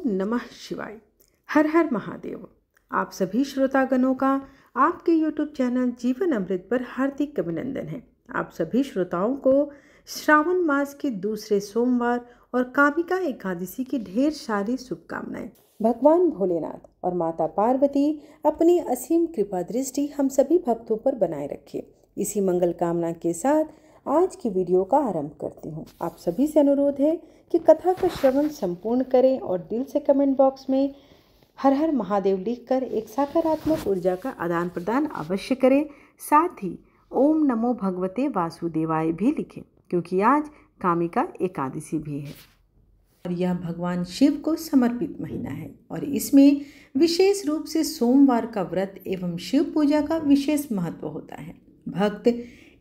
नमः शिवाय। हर हर महादेव। आप सभी श्रोतागणों का आपके YouTube चैनल जीवन अमृत पर हार्दिक अभिनंदन है। आप सभी श्रोताओं को श्रावण मास के दूसरे सोमवार और कामिका एकादशी की ढेर सारी शुभकामनाएं। भगवान भोलेनाथ और माता पार्वती अपनी असीम कृपा दृष्टि हम सभी भक्तों पर बनाए रखे। इसी मंगल कामना के साथ आज की वीडियो का आरंभ करती हूँ। आप सभी से अनुरोध है कि कथा का श्रवण संपूर्ण करें और दिल से कमेंट बॉक्स में हर हर महादेव लिखकर एक सकारात्मक ऊर्जा का आदान प्रदान अवश्य करें। साथ ही ओम नमो भगवते वासुदेवाय भी लिखें, क्योंकि आज कामिका एकादशी भी है और यह भगवान शिव को समर्पित महीना है और इसमें विशेष रूप से सोमवार का व्रत एवं शिव पूजा का विशेष महत्व होता है। भक्त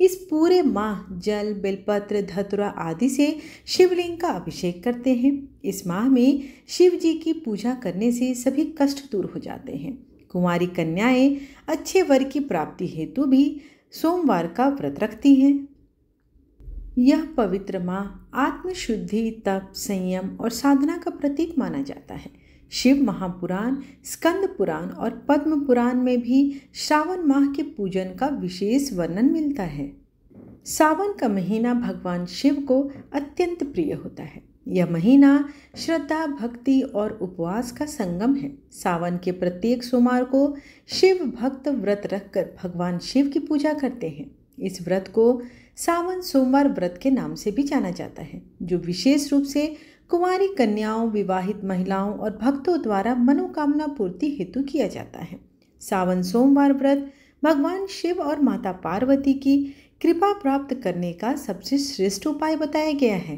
इस पूरे माह जल, बेलपत्र, धतुरा आदि से शिवलिंग का अभिषेक करते हैं। इस माह में शिव जी की पूजा करने से सभी कष्ट दूर हो जाते हैं। कुंवारी कन्याएं अच्छे वर की प्राप्ति हेतु भी सोमवार का व्रत रखती हैं। यह पवित्र माह आत्मशुद्धि, तप, संयम और साधना का प्रतीक माना जाता है। शिव महापुराण, स्कंद पुराण और पद्म पुराण में भी श्रावण माह के पूजन का विशेष वर्णन मिलता है। सावन का महीना भगवान शिव को अत्यंत प्रिय होता है। यह महीना श्रद्धा, भक्ति और उपवास का संगम है। सावन के प्रत्येक सोमवार को शिव भक्त व्रत रखकर भगवान शिव की पूजा करते हैं। इस व्रत को सावन सोमवार व्रत के नाम से भी जाना जाता है, जो विशेष रूप से कुंवारी कन्याओं, विवाहित महिलाओं और भक्तों द्वारा मनोकामना पूर्ति हेतु किया जाता है। सावन सोमवार व्रत भगवान शिव और माता पार्वती की कृपा प्राप्त करने का सबसे श्रेष्ठ उपाय बताया गया है।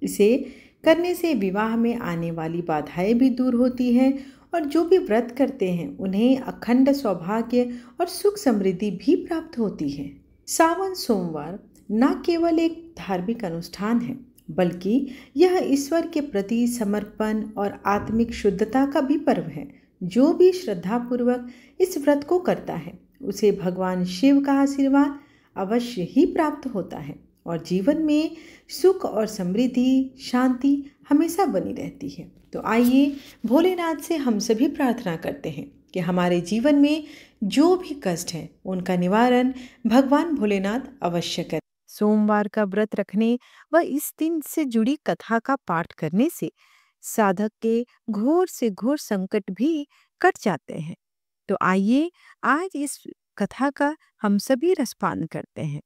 इसे करने से विवाह में आने वाली बाधाएं भी दूर होती हैं और जो भी व्रत करते हैं उन्हें अखंड सौभाग्य और सुख समृद्धि भी प्राप्त होती है। सावन सोमवार न केवल एक धार्मिक अनुष्ठान है, बल्कि यह ईश्वर के प्रति समर्पण और आत्मिक शुद्धता का भी पर्व है। जो भी श्रद्धापूर्वक इस व्रत को करता है उसे भगवान शिव का आशीर्वाद अवश्य ही प्राप्त होता है और जीवन में सुख और समृद्धि, शांति हमेशा बनी रहती है। तो आइए भोलेनाथ से हम सभी प्रार्थना करते हैं कि हमारे जीवन में जो भी कष्ट है उनका निवारण भगवान भोलेनाथ अवश्य करें। सोमवार का व्रत रखने व इस दिन से जुड़ी कथा का पाठ करने से साधक के घोर से घोर संकट भी कट जाते हैं। तो आइए आज इस कथा का हम सभी रसपान करते हैं।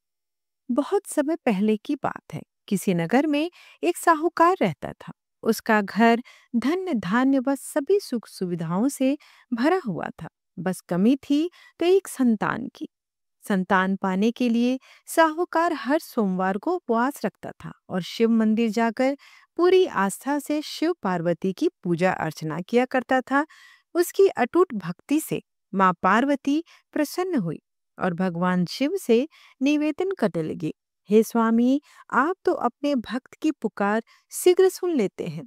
बहुत समय पहले की बात है। किसी नगर में एक साहूकार रहता था। उसका घर धन धान्य व सभी सुख सुविधाओं से भरा हुआ था। बस कमी थी तो एक संतान की। संतान पाने के लिए साहूकार हर सोमवार को उपवास रखता था और शिव मंदिर जाकर पूरी आस्था से शिव पार्वती की पूजा अर्चना किया करता था। उसकी अटूट भक्ति से माँ पार्वती प्रसन्न हुई और भगवान शिव से निवेदन करने लगी, हे स्वामी, आप तो अपने भक्त की पुकार शीघ्र सुन लेते हैं।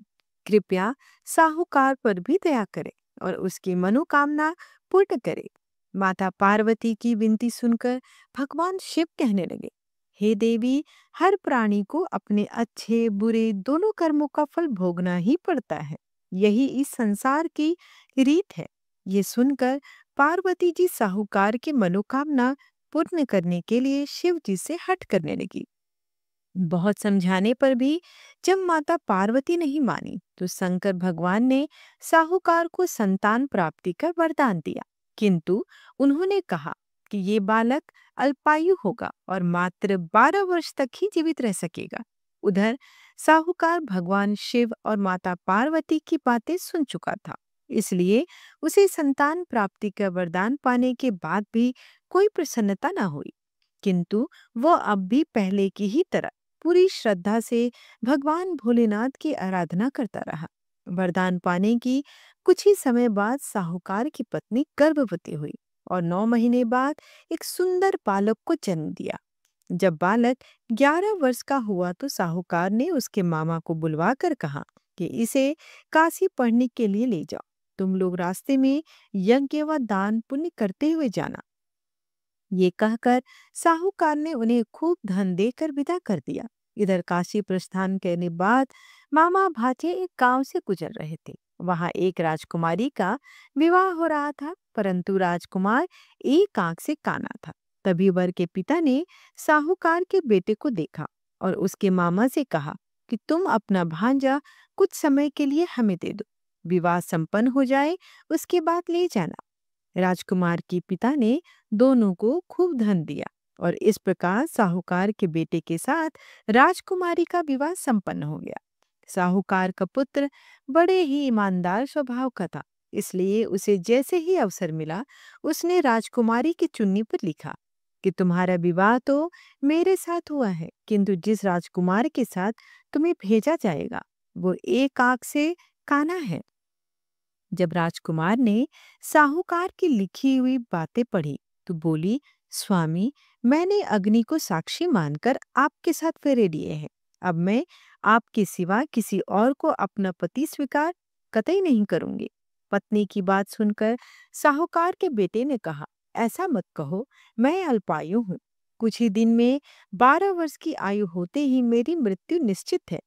कृपया साहूकार पर भी दया करें और उसकी मनोकामना पूर्ण करें। माता पार्वती की विनती सुनकर भगवान शिव कहने लगे, हे देवी, हर प्राणी को अपने अच्छे बुरे दोनों कर्मों का फल भोगना ही पड़ता है। यही इस संसार की रीत है। ये सुनकर पार्वती जी साहूकार की मनोकामना पूर्ण करने के लिए शिव जी से हट करने लगी। बहुत समझाने पर भी जब माता पार्वती नहीं मानी तो शंकर भगवान ने साहूकार को संतान प्राप्ति का वरदान दिया, किंतु उन्होंने कहा कि ये बालक अल्पायु होगा और मात्र 12 वर्ष तक ही जीवित रह सकेगा। उधर साहूकार भगवान शिव और माता पार्वती की बातें सुन चुका था, इसलिए उसे संतान प्राप्ति का वरदान पाने के बाद भी कोई प्रसन्नता न हुई, किंतु वह अब भी पहले की ही तरह पूरी श्रद्धा से भगवान भोलेनाथ की आराधना करता रहा। वरदान पाने की कुछ ही समय बाद साहूकार की पत्नी गर्भवती हुई और 9 महीने बाद एक सुंदर बालक को जन्म दिया। जब बालक 11 वर्ष का हुआ तो साहूकार ने उसके मामा को बुलवाकर कहा कि इसे काशी पढ़ने के लिए ले जाओ। तुम लोग रास्ते में यज्ञ व दान पुण्य करते हुए जाना। ये कहकर साहूकार ने उन्हें खूब धन देकर विदा कर दिया। इधर काशी प्रस्थान करने बाद मामा भांजे एक गांव से गुजर रहे थे। वहां एक राजकुमारी का विवाह हो रहा था, परंतु राजकुमार एक आंख से काना था। तभी वर के पिता ने साहूकार के बेटे को देखा और उसके मामा से कहा कि तुम अपना भांजा कुछ समय के लिए हमें दे दो, विवाह संपन्न हो जाए उसके बाद ले जाना। राजकुमार के पिता ने दोनों को खूब धन दिया और इस प्रकार साहूकार के बेटे के साथ राजकुमारी का विवाह संपन्न हो गया। साहूकार का पुत्र बड़े ही ईमानदार स्वभाव का था, इसलिए उसे जैसे ही अवसर मिला उसने राजकुमारी की चुन्नी पर लिखा कि तुम्हारा विवाह तो मेरे साथ हुआ है, किंतु जिस राजकुमार के साथ तुम्हें भेजा जाएगा वो एक आंख से काना है। जब राजकुमार ने साहूकार की लिखी हुई बातें पढ़ी तो बोली, स्वामी, मैंने अग्नि को साक्षी मानकर आपके साथ फेरे लिए हैं। अब मैं आपके सिवा किसी और को अपना पति स्वीकार कतई नहीं करूंगी। पत्नी की बात सुनकर साहूकार के बेटे ने कहा, ऐसा मत कहो, मैं अल्पायु हूँ। कुछ ही दिन में 12 वर्ष की आयु होते ही मेरी मृत्यु निश्चित है।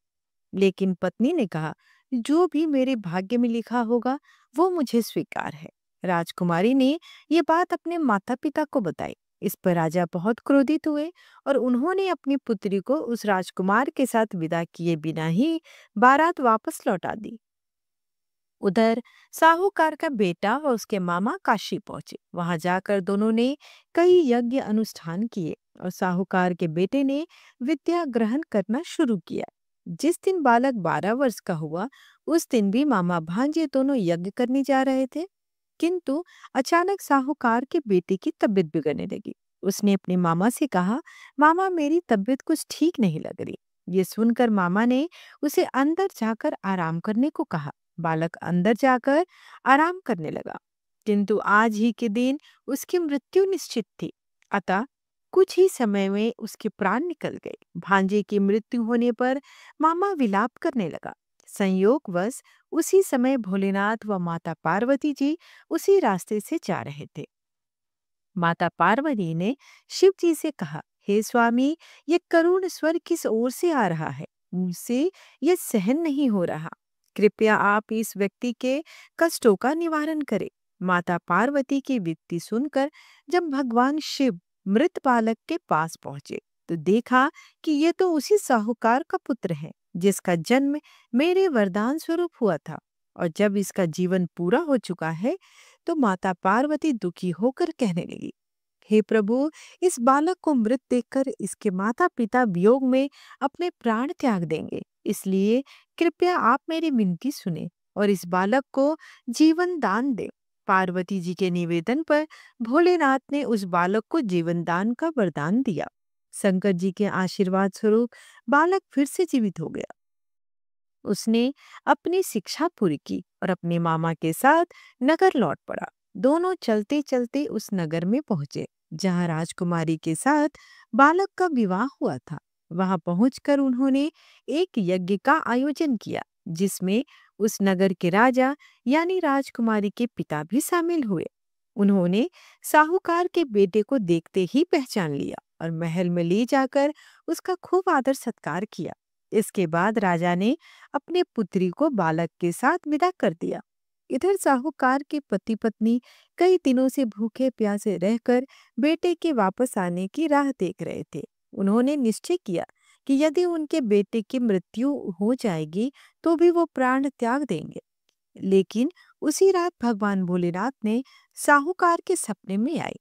लेकिन पत्नी ने कहा, जो भी मेरे भाग्य में लिखा होगा वो मुझे स्वीकार है। राजकुमारी ने ये बात अपने माता पिता को बताई। इस पर राजा बहुत क्रोधित हुए और उन्होंने अपनी पुत्री को उस राजकुमार के साथ विदा किए बिना ही बारात वापस लौटा दी। उधर साहूकार का बेटा और उसके मामा काशी पहुंचे। वहां जाकर दोनों ने कई यज्ञ अनुष्ठान किए और साहूकार के बेटे ने विद्या ग्रहण करना शुरू किया। जिस दिन बालक 12 वर्ष का हुआ उस दिन भी मामा भांजे दोनों यज्ञ करने जा रहे थे, किंतु अचानक साहूकार के बेटे की तबीयत बिगड़ने लगी। उसने अपने मामा से कहा, मामा, मेरी तबीयत कुछ ठीक नहीं लग रही। ये सुनकर मामा ने उसे अंदर जाकर आराम करने को कहा। बालक अंदर जाकर आराम करने लगा, किंतु आज ही के दिन उसकी मृत्यु निश्चित थी। अतः कुछ ही समय में उसके प्राण निकल गए। भांजे की मृत्यु होने पर मामा विलाप करने लगा। संयोगवश उसी समय भोलेनाथ व माता पार्वती जी उसी रास्ते से जा रहे थे। माता पार्वती ने शिव जी से कहा, हे स्वामी, ये करुण स्वर किस ओर से आ रहा है? मुझसे ये सहन नहीं हो रहा। कृपया आप इस व्यक्ति के कष्टों का निवारण करें। माता पार्वती की विनती सुनकर जब भगवान शिव मृत बालक के पास पहुंचे तो देखा कि ये तो उसी साहूकार का पुत्र है जिसका जन्म मेरे वरदान स्वरूप हुआ था। और जब इसका जीवन पूरा हो चुका है तो माता पार्वती दुखी होकर कहने लगी, हे प्रभु, इस बालक को मृत देखकर इसके माता पिता वियोग में अपने प्राण त्याग देंगे, इसलिए कृपया आप मेरी विनती सुने और इस बालक को जीवन दान दें। पार्वती जी के निवेदन पर भोलेनाथ ने उस बालक को जीवन दान का वरदान दिया। शंकर जी के आशीर्वाद स्वरूप बालक फिर से जीवित हो गया। उसने अपनी शिक्षा पूरी की और अपने मामा के साथ नगर लौट पड़ा। दोनों चलते चलते उस नगर में पहुंचे जहां राजकुमारी के साथ बालक का विवाह हुआ था। वहां पहुंचकर उन्होंने एक यज्ञ का आयोजन किया जिसमें उस नगर के राजा यानी राजकुमारी के पिता भी शामिल हुए। उन्होंने साहूकार के बेटे को देखते ही पहचान लिया और महल में ले जाकर उसका खूब आदर सत्कार किया। इसके बाद राजा ने अपने पुत्री को बालक के साथ विदा कर दिया। इधर साहूकार के पति पत्नी कई दिनों से भूखे प्यासे रहकर बेटे के वापस आने की राह देख रहे थे। उन्होंने निश्चय किया कि यदि उनके बेटे की मृत्यु हो जाएगी तो भी वो प्राण त्याग देंगे। लेकिन उसी रात भगवान भोलेनाथ ने साहूकार के सपने में आए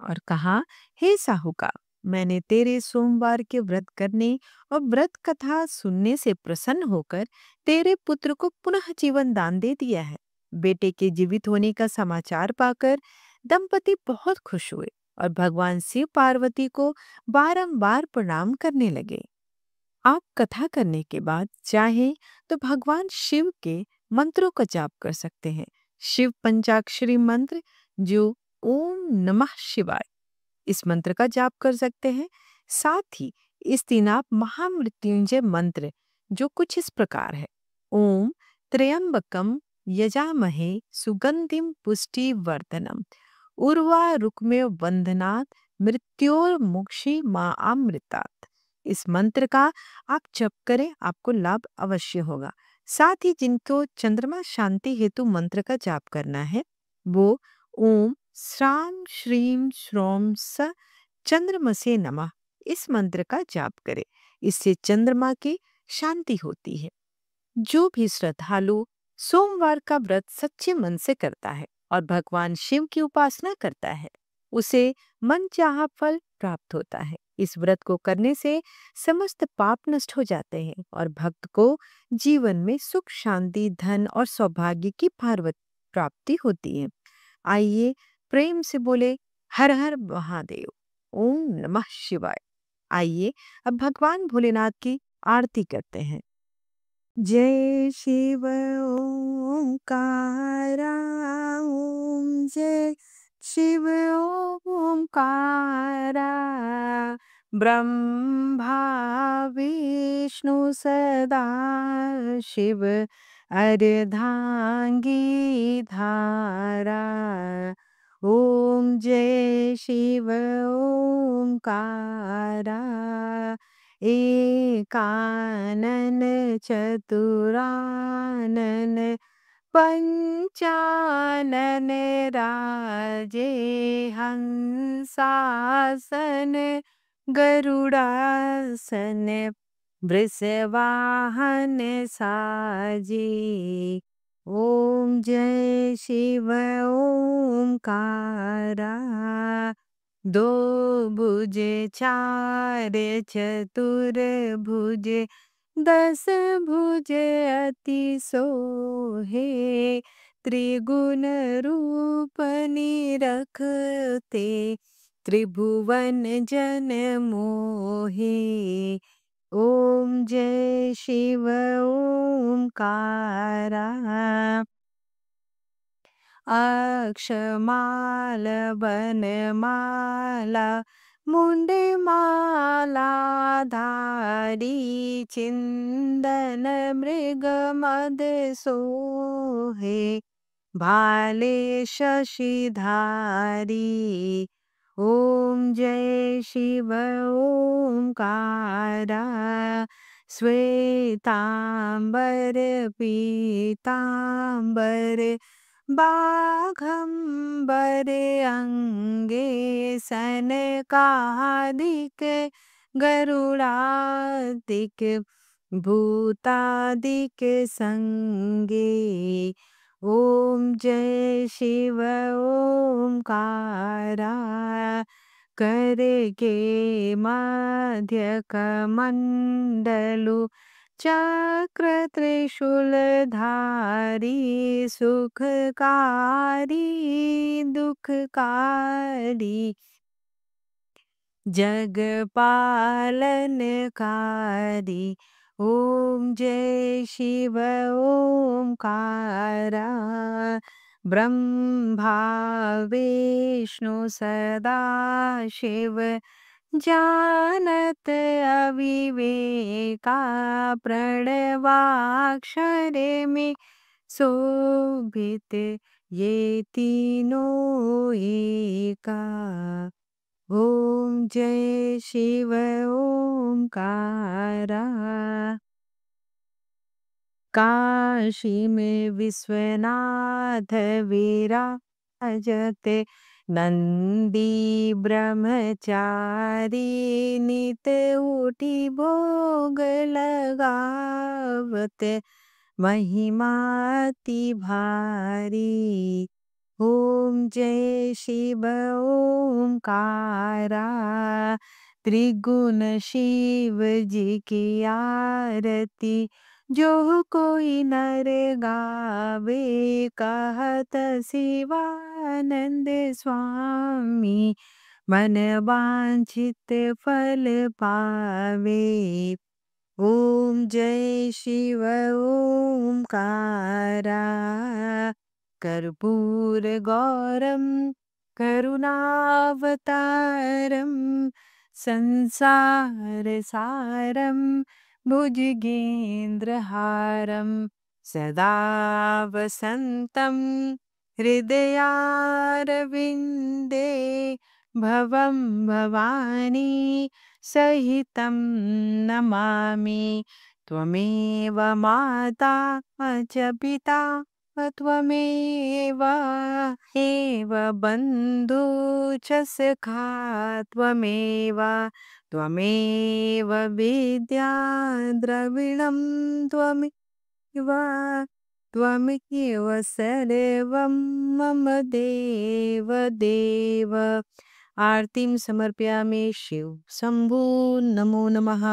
और कहा, हे साहूकार, मैंने तेरे सोमवार के व्रत करने और व्रत कथा सुनने से प्रसन्न होकर तेरे पुत्र को पुनः जीवन दान दे दिया है। बेटे के जीवित होने का समाचार पाकर दंपति बहुत खुश हुए और भगवान शिव पार्वती को बारंबार प्रणाम करने लगे। आप कथा करने के बाद चाहें तो भगवान शिव के मंत्रों का जाप कर सकते हैं। शिव पंचाक्षरी मंत्र जो ओम नमः शिवाय, इस मंत्र का जाप कर सकते हैं। साथ ही इस दिन आप महामृत्युंजय मंत्र जो कुछ इस प्रकार है, ओम त्र्यंबकम यजामहे सुगंधिम पुष्टि वर्धनम उर्वा रुक्मे वंदनात् मृत्योर्मुक्षी मां अमृतात्, इस मंत्र का आप जप करें, आपको लाभ अवश्य होगा। साथ ही जिनको चंद्रमा शांति हेतु मंत्र का जाप करना है, वो ओम श्राम श्रीम श्रोम स चंद्रमसे नमः इस मंत्र का जाप करें। इससे चंद्रमा की शांति होती है। जो भी श्रद्धालु सोमवार का व्रत सच्चे मन से करता है और भगवान शिव की उपासना करता है, उसे मनचाहा फल प्राप्त होता है। इस व्रत को करने से समस्त पाप नष्ट हो जाते हैं और भक्त को जीवन में सुख शांति धन और सौभाग्य की प्राप्ति होती है। आइए प्रेम से बोले हर हर महादेव, ओम नमः शिवाय। आइए अब भगवान भोलेनाथ की आरती करते हैं। जय शिव ओंकारा, ओम जय शिव ओंकारा, ब्रह्मा विष्णु सदा शिव अर्धांगी धारा। ओम जय शिव ओंकारा, एकानन चतुरानन पंचानन राजे, हंसासन गरुड़ासन वृषवाहन साजे। ओम जय शिव ओंकारा, दो भुजे चार चतुर भुजे, दस भुजे अति सोहे, त्रिगुण रूप निरखते, त्रिभुवन जन मोहे। ओम जय शिव ओंकारा, अक्षमाल बनमाला मुंडमाला धारी, चिंदन मृग मद सोहे, भाले शशिधारी। ओम जय शिव ओंकारा, श्वेतांबर पीतांबर बाघंबर अंगे, सनकादिक गरुड़ादिक भूतादिक संगे। ओम जय शिव ओंकारा, करके मध्य कमंडलु, चक्र त्रिशूल धारी, सुखकारी दुखकारी, जग पालनकारी। ओम जय शिव ओंकारा, ब्रह्मा विष्णु सदा शिव, जानत अविवेका, प्रणवाक्षर में शोभित, ये तीनों एका। ओम जय शिव ओंकारा, काशी में विश्वनाथ विराजते, नंदी ब्रह्मचारी, नित उठी भोग लगावत, महिमा अति भारी। ओम जय शिव ओंकारा, त्रिगुण शिव जी की आरती, जो कोई नर गावे, कहत शिवानंद स्वामी, मन वांछित फल पावे। ओम जय शिव ओंकारा, कर्पूर गौरम करुणावतारम, संसार सारम भुजगेंद्रहारम, सदा वसंतम हृदयारविंदे, भवं भवानी सहितं नमामि। त्वमेव माता च पिता त्वमेव एव बन्धु च सखा त्वमेव त्वमेव विद्या द्रविणं त्वमेव त्वमेव सर्वं मम देव देव। आरतीम समर्पयामि शिव शंभू। नमो नमः।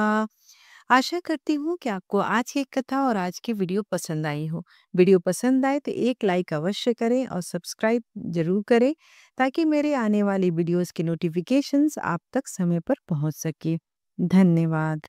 आशा करती हूँ कि आपको आज की कथा और आज की वीडियो पसंद आई हो। वीडियो पसंद आए तो एक लाइक अवश्य करें और सब्सक्राइब जरूर करें ताकि मेरे आने वाली वीडियोस के नोटिफिकेशंस आप तक समय पर पहुंच सके। धन्यवाद।